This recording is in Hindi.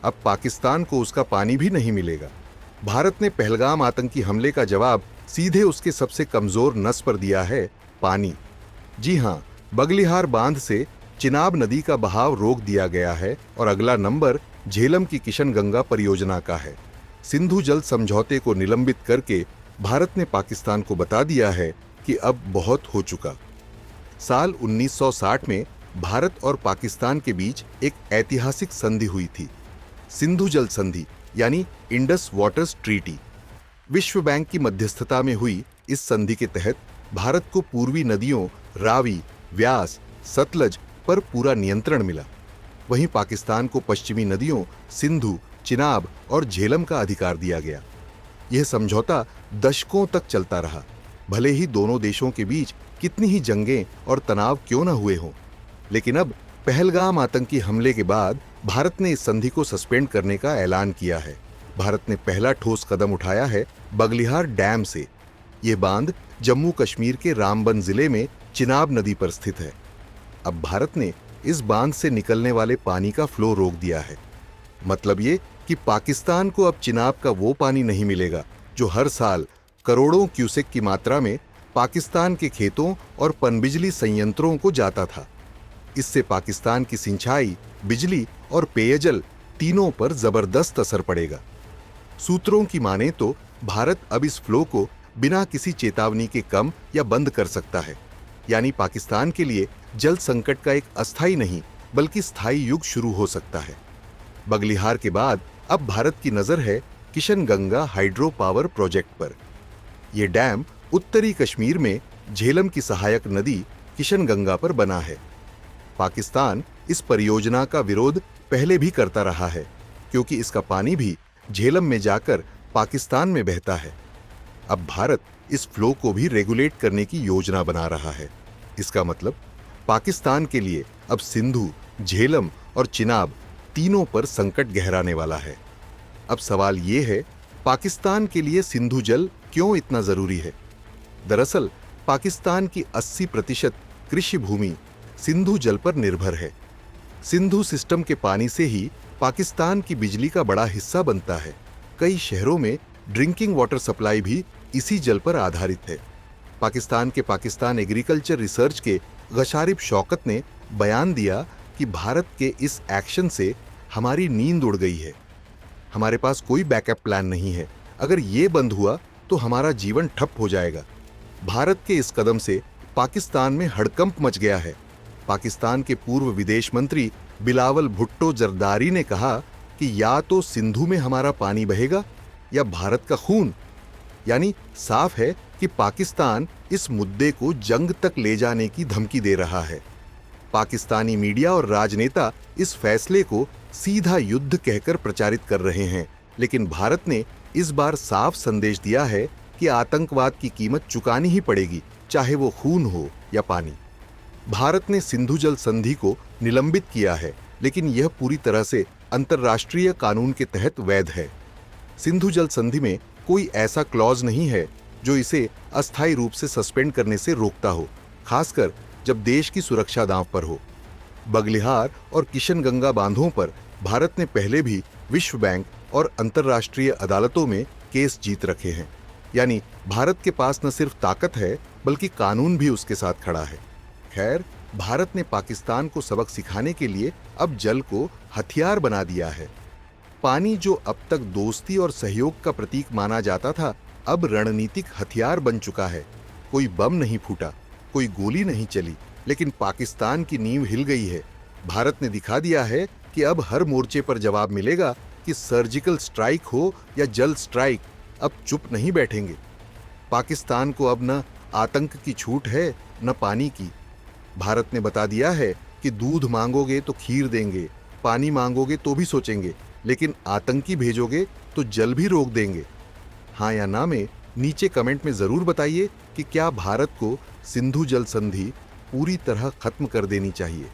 अब पाकिस्तान को उसका पानी भी नहीं मिलेगा। भारत ने पहलगाम आतंकी हमले का जवाब सीधे उसके सबसे कमजोर नस पर दिया है, पानी। जी हां, बगलिहार बांध से चिनाब नदी का बहाव रोक दिया गया है और अगला नंबर झेलम की किशनगंगा परियोजना का है। सिंधु जल समझौते को निलंबित करके भारत ने पाकिस्तान को बता दिया है कि अब बहुत हो चुका। साल 1960 में भारत और पाकिस्तान के बीच एक ऐतिहासिक संधि हुई थी, सिंधु जल संधि यानी इंडस वाटर्स ट्रीटी। विश्व बैंक की मध्यस्थता में हुई इस संधि के तहत भारत को पूर्वी नदियों रावी, व्यास, सतलज पर पूरा नियंत्रण मिला। वहीं पाकिस्तान को पश्चिमी नदियों सिंधु, चिनाब और झेलम का अधिकार दिया गया। यह समझौता दशकों तक चलता रहा, भले ही दोनों देशों के बीच कितनी ही जंगें और तनाव क्यों न हुए हों। लेकिन अब पहलगाम आतंकी हमले के बाद भारत ने इस संधि को सस्पेंड करने का ऐलान किया है। भारत ने पहला ठोस कदम उठाया है बगलिहार डैम से। यह बांध जम्मू कश्मीर के रामबन जिले में चिनाब नदी पर स्थित है। अब भारत ने इस बांध से निकलने वाले पानी का फ्लो रोक दिया है। मतलब ये कि पाकिस्तान को अब चिनाब का वो पानी नहीं मिलेगा जो हर साल करोड़ों क्यूसेक की मात्रा में पाकिस्तान के खेतों और पनबिजली संयंत्रों को जाता था। इससे पाकिस्तान की सिंचाई, बिजली और पेयजल तीनों पर जबरदस्त असर पड़ेगा। सूत्रों की माने तो भारत अब इस फ्लो को बिना किसी चेतावनी के कम या बंद कर सकता है। यानी पाकिस्तान के लिए जल संकट का एक अस्थायी नहीं बल्कि स्थायी युग शुरू हो सकता है। बगलिहार के बाद अब भारत की नजर है किशनगंगा हाइड्रो पावर प्रोजेक्ट पर। यह डैम उत्तरी कश्मीर में झेलम की सहायक नदी किशनगंगा पर बना है। पाकिस्तान इस परियोजना का विरोध पहले भी करता रहा है, क्योंकि इसका पानी भी झेलम में जाकर पाकिस्तान में बहता है। अब भारत इस फ्लो को भी रेगुलेट करने की योजना बना रहा है। इसका मतलब पाकिस्तान के लिए अब सिंधु, झेलम और चिनाब तीनों पर संकट गहराने वाला है। अब सवाल यह है, पाकिस्तान के लिए सिंधु जल क्यों इतना जरूरी है? दरअसल पाकिस्तान की 80% कृषि भूमि सिंधु जल पर निर्भर है। सिंधु सिस्टम के पानी से ही पाकिस्तान की बिजली का बड़ा हिस्सा बनता है। कई शहरों में ड्रिंकिंग वाटर सप्लाई भी इसी जल पर आधारित है। पाकिस्तान एग्रीकल्चर रिसर्च के गशारिब शौकत ने बयान दिया कि भारत के इस एक्शन से हमारी नींद उड़ गई है। हमारे पास कोई बैकअप प्लान नहीं है। अगर ये बंद हुआ तो हमारा जीवन ठप हो जाएगा। भारत के इस कदम से पाकिस्तान में हड़कंप मच गया है। पाकिस्तान के पूर्व विदेश मंत्री बिलावल भुट्टो जरदारी ने कहा कि या तो सिंधु में हमारा पानी बहेगा या भारत का खून। यानी साफ है कि पाकिस्तान इस मुद्दे को जंग तक ले जाने की धमकी दे रहा है। पाकिस्तानी मीडिया और राजनेता इस फैसले को सीधा युद्ध कहकर प्रचारित कर रहे हैं, लेकिन भारत ने इस बार साफ संदेश दिया है कि आतंकवाद की कीमत चुकानी ही पड़ेगी, चाहे वो खून हो या पानी। भारत ने सिंधु जल संधि को निलंबित किया है, लेकिन यह पूरी तरह से अंतर्राष्ट्रीय कानून के तहत वैध है। सिंधु जल संधि में कोई ऐसा क्लॉज नहीं है जो इसे अस्थायी रूप से सस्पेंड करने से रोकता हो, खासकर जब देश की सुरक्षा दांव पर हो। बगलिहार और किशनगंगा बांधों पर भारत ने पहले भी विश्व बैंक और अंतर्राष्ट्रीय अदालतों में केस जीत रखे हैं। यानी भारत के पास न सिर्फ ताकत है बल्कि कानून भी उसके साथ खड़ा है। खैर, भारत ने पाकिस्तान को सबक सिखाने के लिए अब जल को हथियार बना दिया है। पानी जो अब तक दोस्ती और सहयोग का प्रतीक माना जाता था, अब रणनीतिक हथियार बन चुका है। कोई बम नहीं फूटा, कोई गोली नहीं चली, लेकिन पाकिस्तान की नींव हिल गई है। भारत ने दिखा दिया है कि अब हर मोर्चे पर जवाब मिलेगा कि सर्जिकल स्ट्राइक हो या जल स्ट्राइक, अब चुप नहीं बैठेंगे। पाकिस्तान को अब न आतंक की छूट है न पानी की। भारत ने बता दिया है कि दूध मांगोगे तो खीर देंगे, पानी मांगोगे तो भी सोचेंगे, लेकिन आतंकी भेजोगे तो जल भी रोक देंगे। हाँ या ना में नीचे कमेंट में जरूर बताइए कि क्या भारत को सिंधु जल संधि पूरी तरह खत्म कर देनी चाहिए।